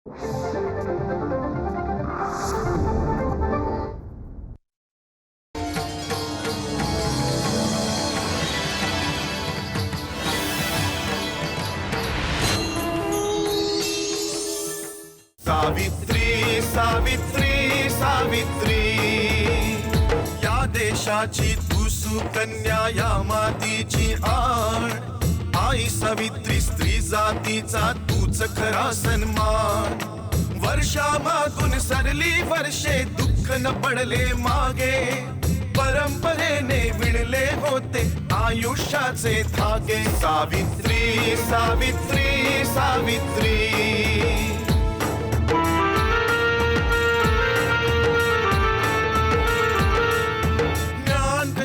सावित्री सावित्री सावित्री, या देशाची तू सुकन्या, या मातीची आण. आई सावित्री, स्त्री जातीचा तूच खरा सन्मान. वर्षामागून सरली वर्षे, दुःख न पडले मागे. परंपरेने विणले होते आयुष्याचे धागे. सावित्री सावित्री सावित्री.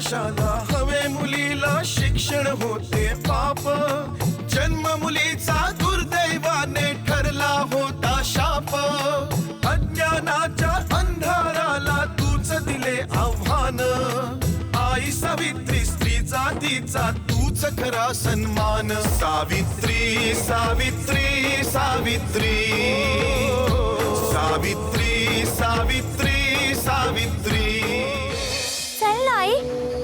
शाला हवे मुलीला, शिक्षण होते पाप. जन्म मुलीचा दुर्दैवाने ठरला होता शाप. अज्ञानाच्या अंधाराला तूच दिले आव्हान. आई सावित्री, स्त्री जातीचा तूच खरा सन्मान. सावित्री सावित्री सावित्री. सावित्री सावित्री सावित्री. चल आई,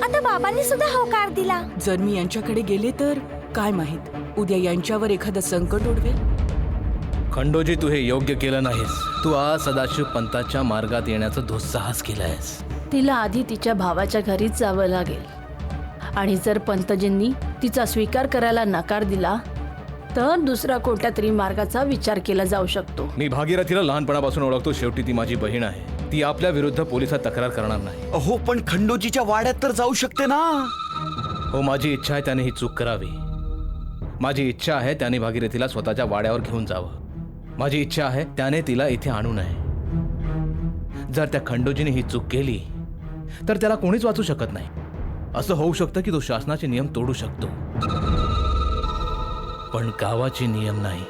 आता बाबांनी सुद्धा होकार दिला. जर मी यांच्याकडे गेले तर काय माहित, उद्या यांच्यावर एखादं संकट ओढवेल. खंडोजी, तू हे योग्य केलं नाहीस. तू आज सदाशिव पंताच्या मार्गात येण्याचा दुस्साहस केलायस. तिला आधी तिच्या भावाच्या घरीच जावं लागेल, आणि जर पंतजींनी तिचा स्वीकार करायला नकार दिला तर दुसरा कोणत्या तरी मार्गाचा विचार केला जाऊ शकतो. मी भागीरथीला लहानपणापासून ओळखतो. शेवटी ती माझी बहीण आहे. ती आपल्या विरुद्ध पोलिसात तक्रार करणार नाही. अहो, पण खंडोजीच्या वाड्यात तर जाऊ शकते ना. हो, माझी इच्छा आहे त्याने ही चूक करावी. माझी इच्छा आहे त्याने भागीरथीला स्वतःच्या वाड्यावर घेऊन जावं. माझी इच्छा आहे त्याने तिला इथे आणू नये. जर त्या खंडोजीने ही चूक केली तर त्याला कोणीच वाचू शकत नाही. असं होऊ शकतं की तो शासनाचे नियम तोडू शकतो, पण गावाचे नियम नाही,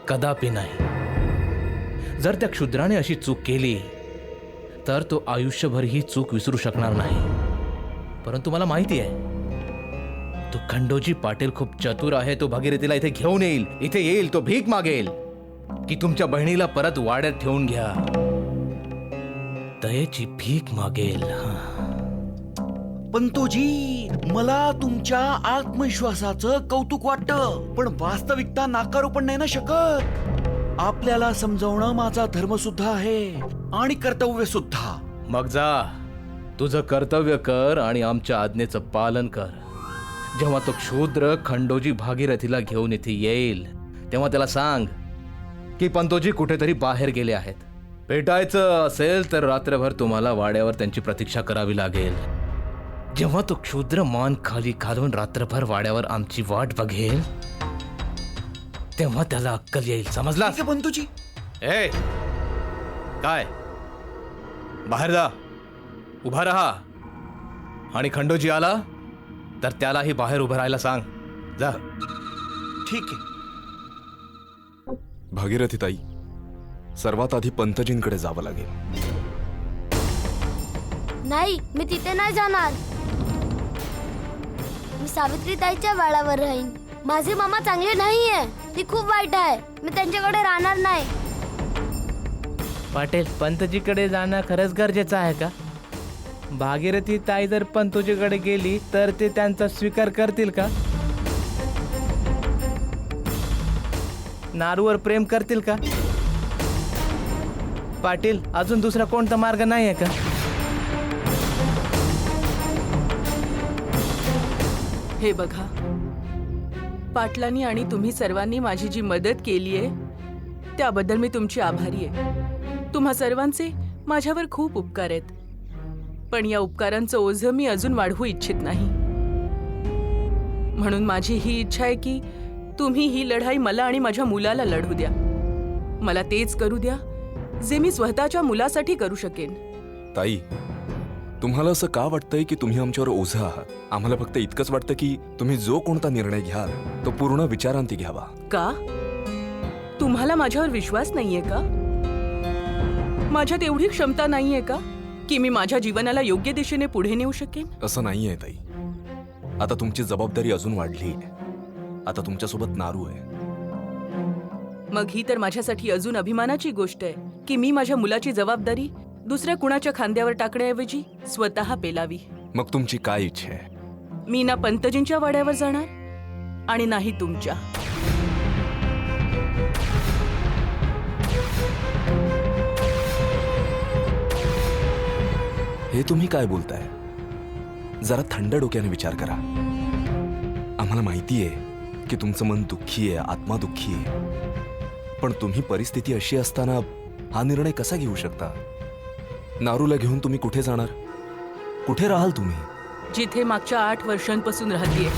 कदापि नाही. जर त्या क्षुद्राने अशी चूक केली तर तो आयुष्यभर ही चूक विसरू शकणार नाही. परंतु मला माहिती आहे तो खंडोजी पाटील खूप चतुर आहे. तो भागीरथीला इथे घेऊन येईल. इथे येईल, तो भीक मागेल की तुमच्या बहिणीला परत वाड्यात ठेवून घ्या. दयेची भीक मागेल. पंतोजी, मला तुमच्या आत्मविश्वासाचं कौतुक वाटतं, पण वास्तविकता नाकारू पण नाही ना शकत. आपल्याला समजावणं माझा धर्म सुद्धा आहे आणि कर्तव्य सुद्धा. मग जा, तुझं कर्तव्य कर आणि आमच्या आज्ञेचं पालन कर. जेव्हा तो क्षुद्र खंडोजी भागीरथीला घेऊन इथे येईल तेव्हा त्याला सांग की पंतोजी कुठेतरी बाहेर गेले आहेत. भेटायचं असेल तर रात्रभर तुम्हाला वाड्यावर त्यांची प्रतीक्षा करावी लागेल. जेव्हा तो क्षुद्र मान खाली घालून रात्रभर वाड्यावर आमची वाट बघेल तेव्हा त्याला अक्कल येईल. समजला पंतोजी? ए, काय? बाहेर जा, उभा रहा. आणि खंडोजी आला तर त्यालाही बाहेर उभं राहायला सांग. जा. ठीक आहे. भागीरथी ताई, सर्वात आधी पंतजींकडे जावं लागेल. नाही, मी तिथे नाही जाणार. मी सावित्री ताईच्या वाड्यावर राहीन. माझी मामा चांगली नाहीये, ती खूप वाईट आहे. मी त्यांच्याकडे राहणार नाही. पाटील, पंतजीकडे जाणं खरंच गरजेचं आहे का? भागीरथी ताई जर पंतजीकडे गेली तर ते त्यांचा स्वीकार करतील का? नारूवर प्रेम करतील का? पाटील, अजून दुसरा कोणता मार्ग नाही आहे का? हे बघा, पाटलांनी आणि तुम्ही सर्वांनी माझी जी मदत केली आहे त्याबद्दल मी तुमची आभारी आहे. तुम्हा सर्वांचे माझ्यावर खूप उपकार आहेत, पण या उपकारांचं ओझं मी अजून वाढवू इच्छित नाही. म्हणून माझी ही इच्छा आहे की तुम्ही ही लढाई मला आणि माझ्या मुलाला लढू द्या. मला तेच करू द्या जे मी स्वतःच्या मुलासाठी करू शकेन. ताई, तुम्हाला असं का वाटतंय की तुम्ही आमच्यावर ओझं आहात? आम्हाला फक्त इतकंच वाटतं की तुम्ही जो कोणता निर्णय घ्याल तो पूर्ण विचारांती घ्यावा. का? तुम्हाला माझ्यावर विश्वास नाहीये का? माझ्यात एवढी क्षमता नाहीये का की मी माझ्या जीवनाला योग्य दिशेने पुढे नेऊ शकेन? असं नाहीये ताई. आता तुमची जबाबदारी अजून वाढली आहे. आता तुमच्यासोबत नारू आहे. मग ही तर माझ्यासाठी अजून अभिमानाची गोष्ट आहे की मी माझ्या मुलाची जबाबदारी दुसऱ्या कुणाच्या खांद्यावर टाकण्याऐवजी स्वतः पेलावी. मग तुमची काय इच्छा आहे? मी ना पंतजींच्या वाड्यावर जाणार आणि नाही तुमच्या. हे तुम्ही काय बोलताय? जरा थंड डोक्याने विचार करा. आम्हाला माहिती आहे की तुमचं मन दुःखी आहे, आत्मा दुःखी आहे, पण तुम्ही परिस्थिती अशी असताना हा निर्णय कसा घेऊ शकता? नारूला घेऊन तुम्ही कुठे जाणार? कुठे राहाल तुम्ही? जिथे मागच्या 8 वर्षांपासून राहतेय.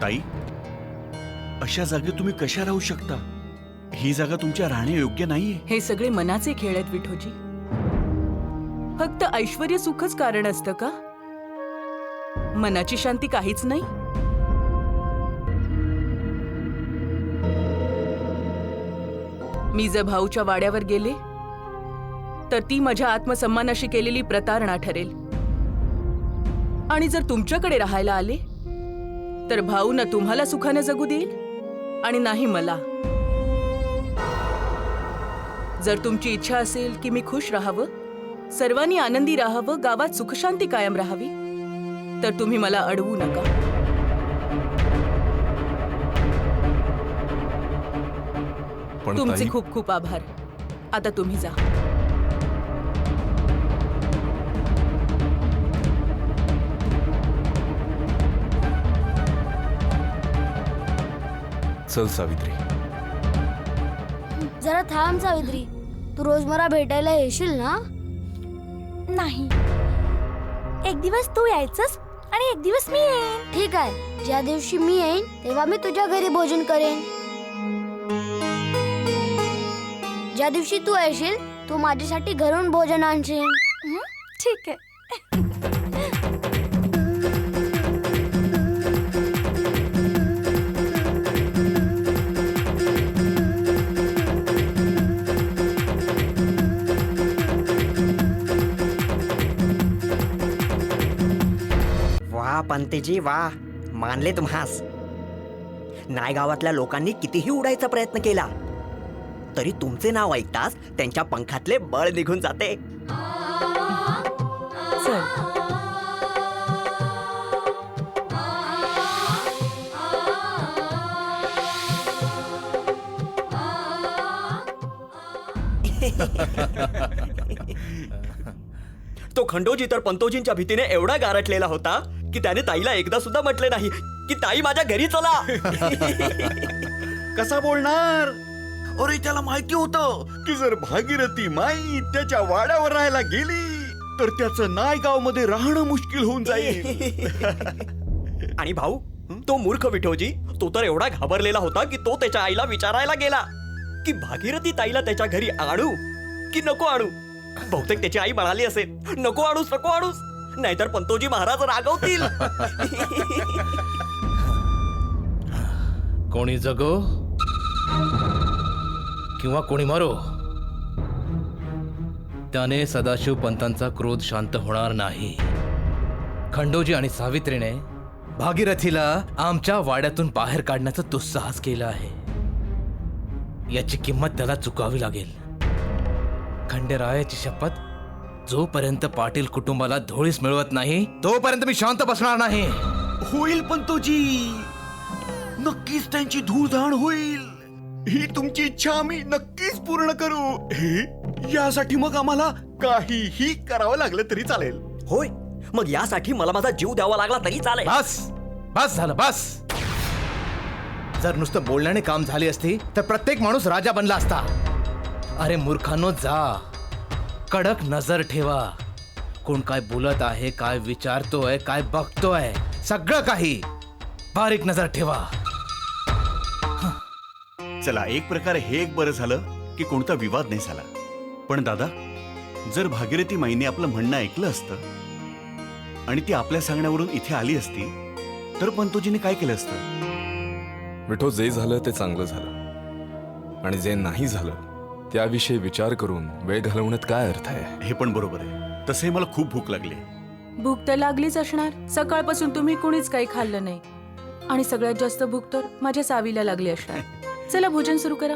ताई, अशा जागी तुम्ही कशा राहू शकता? ही जागा तुमच्या राहण्या योग्य नाहीये. हे सगळे मनाचे खेळ आहेत विठोजी. फक्त ऐश्वर्य सुखच कारण असतं का? मनाची शांती काहीच नाही. मी जर भाऊच्या वाड्यावर गेले तर ती माझ्या आत्मसन्मानाशी केलेली प्रतारणा ठरेल. आणि जर तुमच्याकडे राहायला आले तर भाऊ ना तुम्हाला सुखाने जगू देईल आणि नाही मला. जर तुमची इच्छा असेल की मी खुश राहावं, सर्वांनी आनंदी राहावं, गावात सुखशांती कायम राहावी, तर तुम्ही मला अडवू नका. पण तुमचे ताई, खूप खूप आभार. आता तुम्ही जा. चल सावित्री. जरा थांब सावित्री, तू रोज मला भेटायला येशील ना? नाही, एक दिवस तू यायचंस आणि एक दिवस मी येईन. ठीक आहे, ज्या दिवशी मी येईन तेव्हा मी तुझ्या घरी भोजन करेन. ज्या दिवशी तू येशील तू माझ्यासाठी घरून भोजन आणशील. ठीक आहे. वा पंतजी वा, मानले तुम्हास. नायगावातल्या लोकांनी कितीही उडायचा प्रयत्न केला तरी तुमचे नाव ऐकताच त्यांच्या पंखातले बळ निघून जाते. चल. तो खंडोजी तर पंतोजींच्या भीतीने एवढा गारटलेला होता की त्याने ताईला एकदा सुद्धा म्हटले नाही की ताई माझ्या घरी चला. कसा बोलणार? अरे त्याला माहिती होतं की जर भागीरथी माई त्याच्या वाड्यावर राहायला गेली तर त्याचं नायगाव मध्ये राहणं मुश्किल होऊन जाईल. आणि भाऊ, तो मूर्ख विठोजी, तो तर एवढा घाबरलेला होता की तो त्याच्या आईला विचारायला गेला की भागीरथी ताईला त्याच्या घरी आणू की नको आणू. बहुतेक त्याची आई म्हणाली असेल, नको आणूस नको आणूस, नाहीतर पंतोजी महाराज रागवतील. कोणी जगो किंवा कोणी मरो, त्याने सदाशिव पंतांचा क्रोध शांत होणार नाही. खंडोजी आणि सावित्रीने भागीरथीला आमच्या वाड्यातून बाहेर काढण्याचा दुस्साहस केला आहे. याची किंमत त्याला चुकावी लागेल. खंडेरायाची शपथ, जोपर्यंत पाटील कुटुंबाला धोळीस मिळवत नाही तोपर्यंत मी शांत बसणार नाही. होईल पंतोजी, नक्कीच त्यांची धूळधाण होईल. ही तुमची इच्छा आम्ही नक्कीच पूर्ण करू. यासाठी मग आम्हाला काहीही करावं लागलं तरी चालेल. होय, मग यासाठी मला माझा जीव द्यावा लागला तरी चालेल. बस बस झालं बस. जर नुसतं बोलण्याने काम झाली असती तर प्रत्येक माणूस राजा बनला असता. अरे मूर्खांनो, जा, कडक नजर ठेवा. कोण काय बोलत आहे, काय विचारतोय, काय बघतोय, सगळं काही बारीक नजर ठेवा. चला, एक प्रकारे हे एक बरं झालं की कोणता विवाद नाही झाला. पण दादा, जर भागीरथी माईने आपलं म्हणणं ऐकलं असतं आणि ती आपल्या सांगण्यावरून इथे आली असती तर पंतोजीने काय केलं असतं? विठो, जे झालं ते चांगलं झालं आणि जे नाही झालं त्याविषयी विचार करून वेळ घालवण्यात काय अर्थ आहे? हे पण बरोबर आहे. तसे मला खूप भूक लागली. भूक तर लागलीच असणार. सकाळपासून तुम्ही कुणीच काही खाल्लं नाही आणि सगळ्यात जास्त भूक तर माझ्या सावीला लागली असणार. चला भोजन सुरू करा.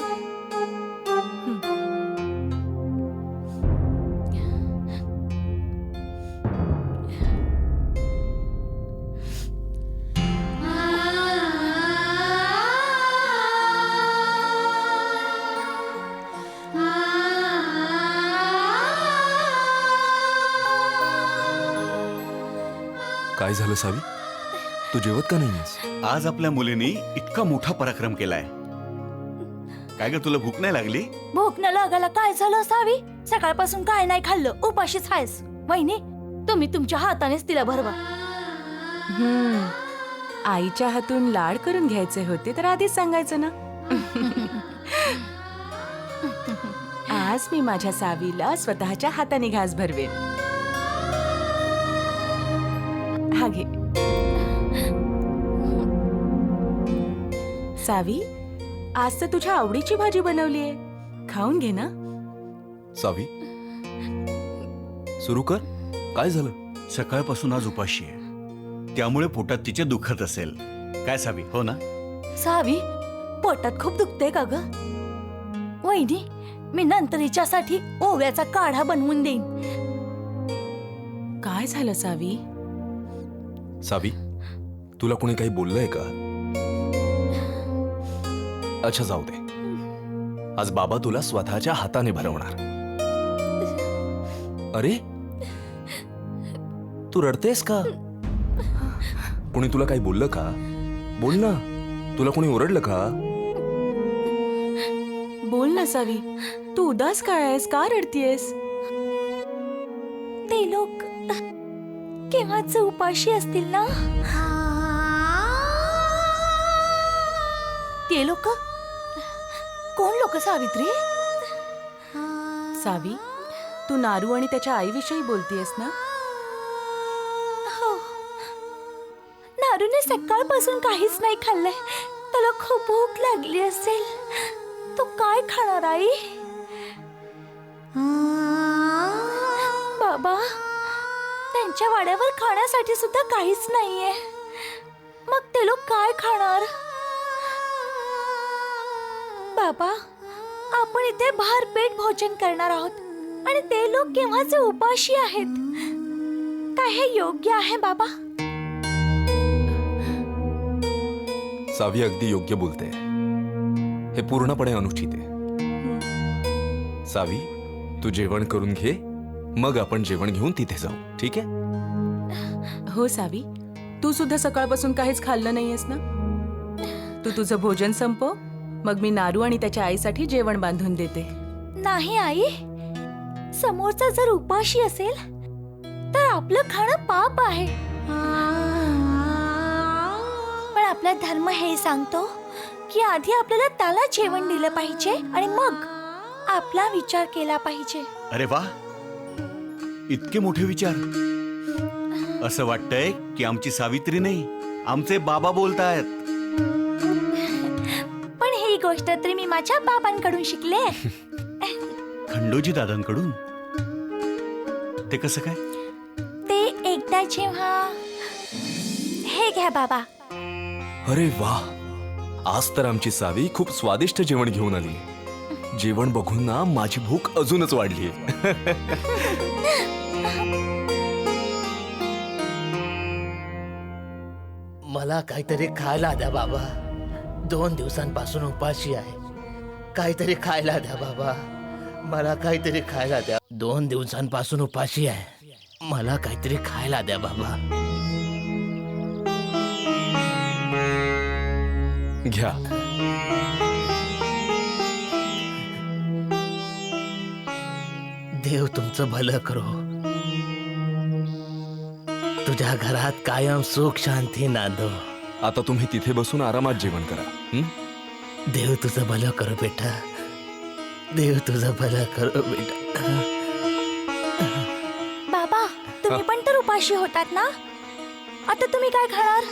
काय झालं सावी? तू जेवत का नाहीयेस? आज आपल्या मुलीने इतका मोठा पराक्रम केलाय. काय ग, तुला भूक नाही लागली? भूक न लागायला काय झालं सावी? सकाळपासून काय नाही खाल्लं, उपाशीच आहेस. वहिनी, तुम्ही तुमच्या हातानेच तिला भरवा. आईच्या हातून लाड करून घ्यायचे होते तर आधीच सांगायचं ना. आज मी माझ्या सावीला स्वतःच्या हाताने घास भरवेन. हा घे. सावी, आज तर तुझ्या आवडीची भाजी बनवलीये, खाऊन घे ना. सावी, सुरू कर. काय झालं? सकाळपासून आज उपाशी आहे, त्यामुळे पोटात तिचे दुखत असेल. काय सावी, हो ना? सावी, पोटात खूप दुखते का ग? वहिनी, मी नंतर हिच्यासाठी ओव्याचा काढा बनवून देईन. काय झालं सावी? सावी, तुला कोणी काही बोललंय का? अच्छा, जाऊ दे. आज बाबा तुला स्वतःच्या हाताने भरवणार. अरे, तू रडतेस का? कोणी तुला काही बोललं का? बोल ना. तुला कोणी ओरडलं का? बोल ना सावी, तू उदास काय आहेस? का रडतीयस? ते लोक केव्हाच उपाशी असतील ना? ते लोक कोण लोक सावित्री? सावी, तू नारू आणि त्याच्या आईविषयी बोलतीयस ना? हो. नारूने सकाळपासून काहीच नाही खाल्लंय. त्याला खूप भूक लागली असेल. तो काय खाणार आई? बाबा, त्यांच्या वाड्यावर खाण्यासाठी सुद्धा काहीच नाहीये. मग ते लोक काय खाणार? बाबा, आपण इथे भारपेट भोजन करणार आहोत आणि ते लोक केव्हाचे उपाशी आहेत. काय हे योग्य आहे बाबा? सावी अगदी योग्य बोलते. हे पूर्णपणे अनुचित आहे. सावी, तू जेवण करून घे, मग आपण जेवण घेऊन तिथे जाऊ. ठीक आहे? हो सावी, तू सुद्धा सकाळपासून काहीच खाल्लं नाहीयेस ना? तू तुझं भोजन संपव, मग मी नारू आणि त्याच्या आईसाठी जेवण बांधून देते. नाही आई, समोरचा जर उपाशी असेल तर आपलं खाणं पाप आहे. पण आपला धर्म हे सांगतो की आधी आपल्याला त्याला जेवण दिलं पाहिजे आणि मग आपला विचार केला पाहिजे. अरे वा, इतके मोठे विचार. असं वाटतंय की आमची सावित्री नाही, आमचे बाबा बोलतायत. पण ही गोष्ट तरी मी माझ्या बाबांकडून शिकले. खंडोजी दादांकडून? ते कसं काय? ते एकदा जेव्हा, हे घ्या बाबा. अरे वा, आज तर आमची सावी खूप स्वादिष्ट जेवण घेऊन आली. जेवण बघून ना माझी भूक अजूनच वाढली. मला काहीतरी खायला द्या बाबा. 2 दिवसांपासून उपाशी आहे. काहीतरी खायला द्या बाबा. मला काहीतरी खायला द्या. 2 दिवसांपासून उपाशी आहे. मला काहीतरी खायला द्या बाबा. घ्या. देव तुमचं भलं करो. तुझ्या घरात कायम सुख शांती नांदो. आता तुम्ही तिथे बसून आरामात जेवण करा. हं? देव तुझं भलं करो बेटा. देव तुझं भलं करो बेटा. बाबा, तुम्ही पण तर उपाशी होतात ना? आता तुम्ही काय खाणार?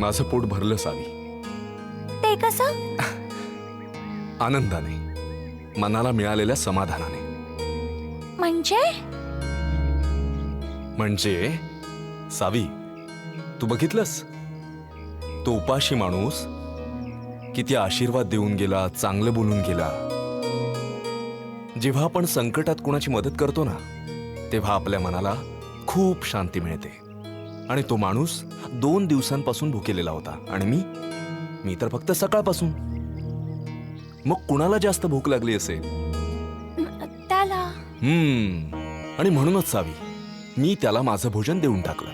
माझं पोट भरलं सावी. ते कसं? आनंदाने, मनाला मिळालेल्या समाधानाने. म्हणजे सावी, तू बघितलंस, तो उपाशी माणूस किती आशीर्वाद देऊन गेला, चांगलं बोलून गेला. जेव्हा आपण संकटात कुणाची मदत करतो ना, तेव्हा आपल्या मनाला खूप शांती मिळते. आणि तो माणूस 2 दिवसांपासून भुकेलेला होता आणि मी तर फक्त सकाळपासून. मग कुणाला जास्त भूक लागली असेल? त्याला. आणि म्हणूनच सावी, मी त्याला माझं भोजन देऊन टाकलं.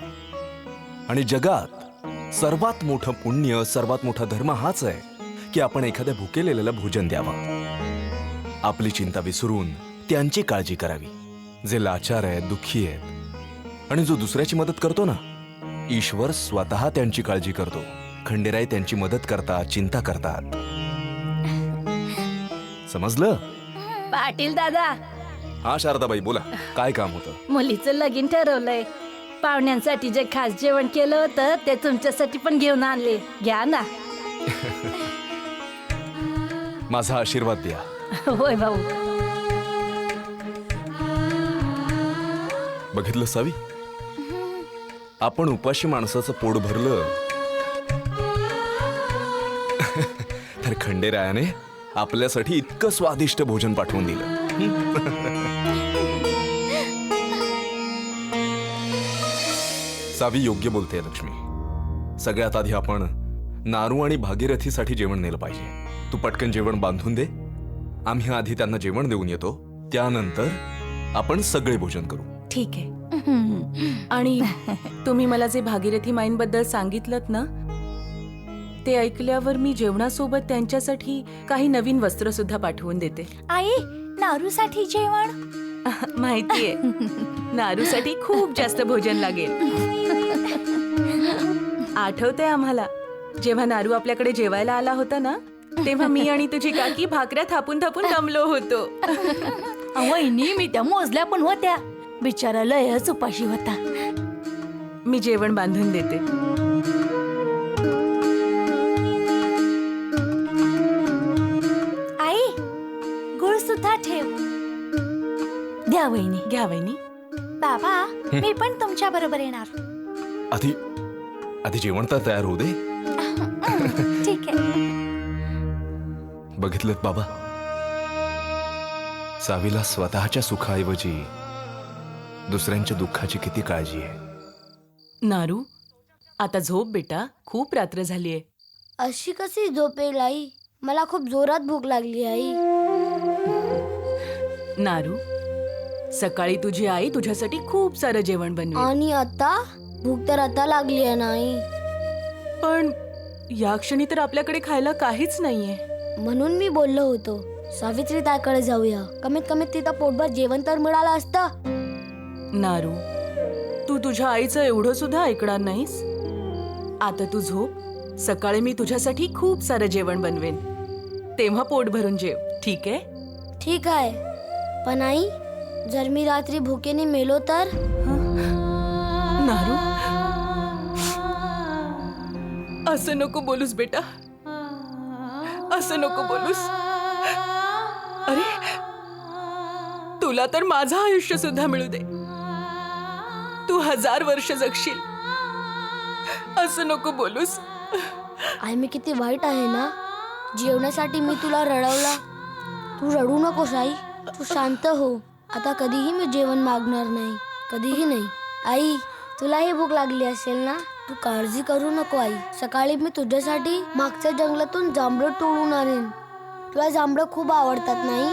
आणि जगात सर्वात मोठं पुण्य, सर्वात मोठा धर्म हाच आहे की आपण एखाद्या भुकेलेल्याला भोजन द्यावं. आपली चिंता विसरून त्यांची काळजी करावी, जे लाचार आहेत, दुःखी आहेत. आणि जो दुसऱ्याची मदत करतो ना, ईश्वर स्वतः त्यांची काळजी करतो. खंडेराय त्यांची मदत करतात, चिंता करतात. समजलं? पाटील दादा, हा शारदाबाई, बोला, काय काम होतं? मुलीचं लगीन ठरवलंय. पाहुण्यांसाठी जे खास जेवण केलं होतं ते तुमच्यासाठी पण घेऊन आणले. घ्या ना. माझा आशीर्वाद द्या. होय भाऊ. बघितलं सावी, आपण उपाशी माणसाचं पोट भरलं तर खंडेरायाने आपल्यासाठी इतकं स्वादिष्ट भोजन पाठवून दिलं. सावी योग्य बोलते लक्ष्मी. सगळ्यात आधी आपण नारू आणि भागीरथीसाठी जेवण नेलं पाहिजे. तू पटकन जेवण बांधून दे. आम्ही आधी त्यांना जेवण देऊन येतो, त्यानंतर आपण सगळे भोजन करू. ठीक आहे. आणि तुम्ही मला जे भागीरथी माईंबद्दल सांगितलंत ना, ते ऐकल्यावर मी जेवणासोबत त्यांच्यासाठी काही नवीन वस्त्र सुद्धा पाठवून देते. आई, नारूसाठी जेवण. माहितीये, नारूसाठी खूप जास्त भोजन लागेल. आठवतंय आम्हाला, जेव्हा नारू आपल्याकडे जेवायला आला होता ना, तेव्हा मी आणि तुझी काकी भाकऱ्या थापून थापून दमलो होतो. वहिनी, मी त्या मोजल्या पण होत्या. बिचारा लयच उपाशी होता. मी जेवण बांधून देते. आई, गुळ सुद्धा ठेव. द्या वहिनी. घ्या वहिनी. बाबा, मी पण तुमच्या बरोबर येणार. आधी जेवण तर तयार होऊ दे. ठीक आहे. बघितलं बाबा, सावीला स्वतःच्या सुखाऐवजी दुसऱ्यांच्या दुःखाची किती काळजी आहे. नारू, आता झोप बेटा, खूप रात्र झालीये. अशी कशी झोपेल आई? मला खूप जोरात भूक लागली आई. नारू, सकाळी तुझी आई तुझ्यासाठी खूप सारं जेवण बनवेल. आणि आता भूक तर आता लागली आहे नाही. पण या क्षणी तर आपल्याकडे खायला काहीच नाहीये. म्हणून मी बोललो होतो, सावित्री ताईकडे जाऊया. कमीत कमी तिथं पोटभर जेवण तर मिळालं असतं. नारू, तू तुझ्या आईचं एवढं सुद्धा ऐकणार नाहीस. आता तू झोप. सकाळी मी तुझ्यासाठी खूप सारं जेवण बनवेन, तेव्हा पोट भरून जेव. ठीक आहे? ठीक आहे. पण आई, जर मी रात्री भुकेने मेलो तर? नारू, असं नको बोलूस बेटा, असं नको बोलूस. अरे, तुला तर माझं आयुष्य सुद्धा मिळू दे, तू 1000 वर्ष जगशील. असं नको बोलूस. आई, मी किती वाईट आहे ना. जेवणासाठी मी तुला रडवला. तू रडू नकोस आई, तू शांत हो. आता कधीही मी जेवण मागणार नाही, कधीही नाही. आई, तुलाही भूक लागली असेल ना, तू काळजी करू नको आई. सकाळी मी तुझ्यासाठी मागच्या जंगलातून जांभळं तोडून आणेन. तुला जांभळं खूप आवडतात नाही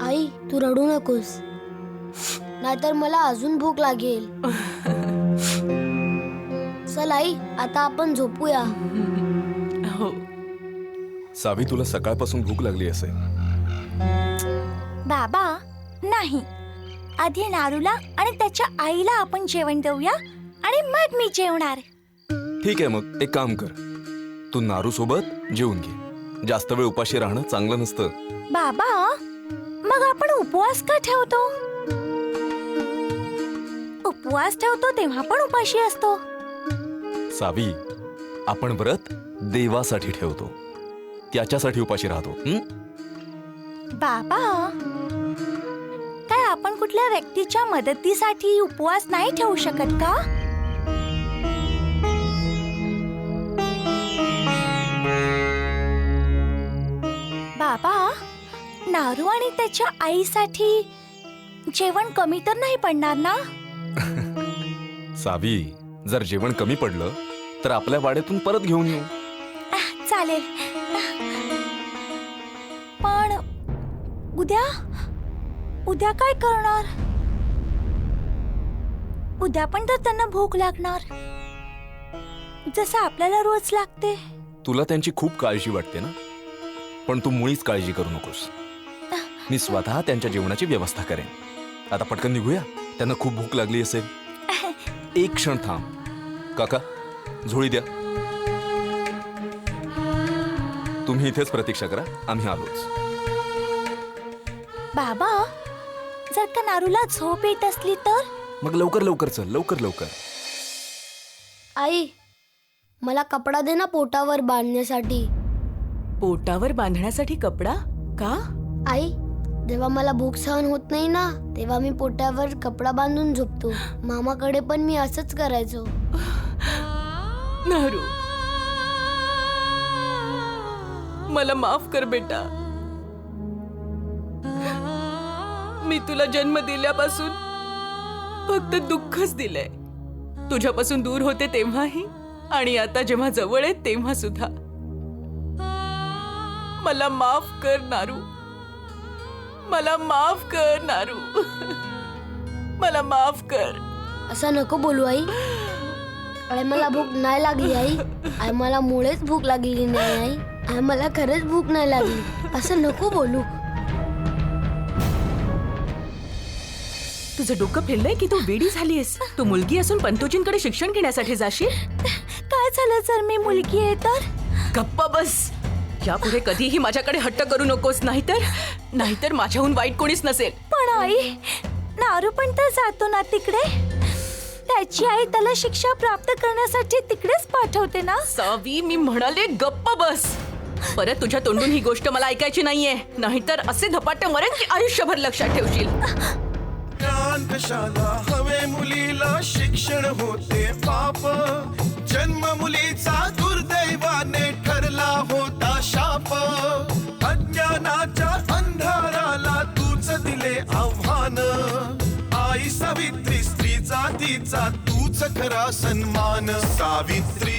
आई? तू रडू नकोस, नाहीतर मला अजून भूक लागेल. चल आई, आता आपण झोपूया. हो. सावी, तुला सकाळपासून भूक लागली असेल. बाबा, नाही. आधी नारूला आणि त्याच्या आईला आपण जेवण देऊया आणि मग मी जेवणार. ठीक आहे, मग एक काम कर, तू नारू सोबत जेवून घे. जास्त वेळ उपाशी राहणं चांगलं नसतं. बाबा, मग आपण उपवास का ठेवतो? उपवास ठेवतो तेव्हा पण उपाशी असतो. सावी, आपण व्रत देवासाठी ठेवतो, त्याच्यासाठी उपाशी राहतो. बाबा, काय आपण कुठल्या व्यक्तीच्या मदतीसाठी उपवास नाही ठेवू शकत का? बाबा, नारू आणि त्याच्या आईसाठी जेवण कमी तर नाही पडणार ना? सावी, जर जेवण कमी पडलं तर आपल्या वाड्यातून परत घेऊन येऊ. चालेल. पण उद्या काय करणार? उद्या पण तर त्यांना भूक लागणार, जसं आपल्याला रोज लागते. तुला त्यांची खूप काळजी वाटते ना, पण तू मुळीच काळजी करू नकोस. मी स्वतः त्यांच्या जेवणाची व्यवस्था करेन. आता पटकन निघूया, त्यांना खूप भूक लागली असेल. एक क्षण थांब. काका, झोळी द्या. तुम्ही इथेच प्रतीक्षा करा, आम्ही आलोच. बाबा, जर का नारूला झोप येत असली तर? मग लवकर लवकर चल, लवकर लवकर. आई, मला कपडा दे ना पोटावर बांधण्यासाठी. पोटावर बांधण्यासाठी कपडा का? आई, जेव्हा मला भूक सहन होत नाही ना, तेव्हा मी पोटावर कपडा बांधून झोपतो. मामाकडे पण मी असंच करायचो. नारू, मला माफ कर बेटा. मी तुला जन्म दिल्यापासून फक्त दुःखच दिलंय. तुझ्यापासून दूर होते तेव्हाही, आणि आता जेव्हा जवळ आहे तेव्हा सुद्धा. मला माफ कर नारू, मला माफ कर नारू, मला माफ कर. असं नको बोलू आई. आई, मला भूक नाही लागली आई. आई, मला मुळेच भूक लागलेली नाही आई. आई, मला खरंच भूक नाही लागली. असं नको बोलू. तुझं डोकं फिरलंय की तू वेडी झालीस? तू मुलगी असून पंतोजींकडे शिक्षण घेण्यासाठी जाशील? काय झालं जर मी मुलगी आहे तर? गप्पा बस. यापुढे कधीही माझ्याकडे हट्ट करू नकोस, नाहीतर माझ्याहून वाईट कोणीच नसेल. पण आई, नारू पण तर जातो ना तिकडे. त्याची आई त्याला शिक्षा प्राप्त करण्यासाठी तिकडेच पाठवते ना. सावी, मी म्हणाले गप्पा बस. परत तुझ्या तोंडून ही गोष्ट मला ऐकायची नाहीये, नाहीतर असे धपाटे मरेन की आयुष्यभर लक्षात ठेवशील. ज्ञान कशाला हवे मुलीला, शिक्षण होते पाप. जन्म मुलीचा दुर्दैवाने ठरला होता शाप. अज्ञानाच्या अंधाराला तूच दिले आव्हान. आई सावित्री, स्त्री जातीचा तूच खरा सन्मान. सावित्री.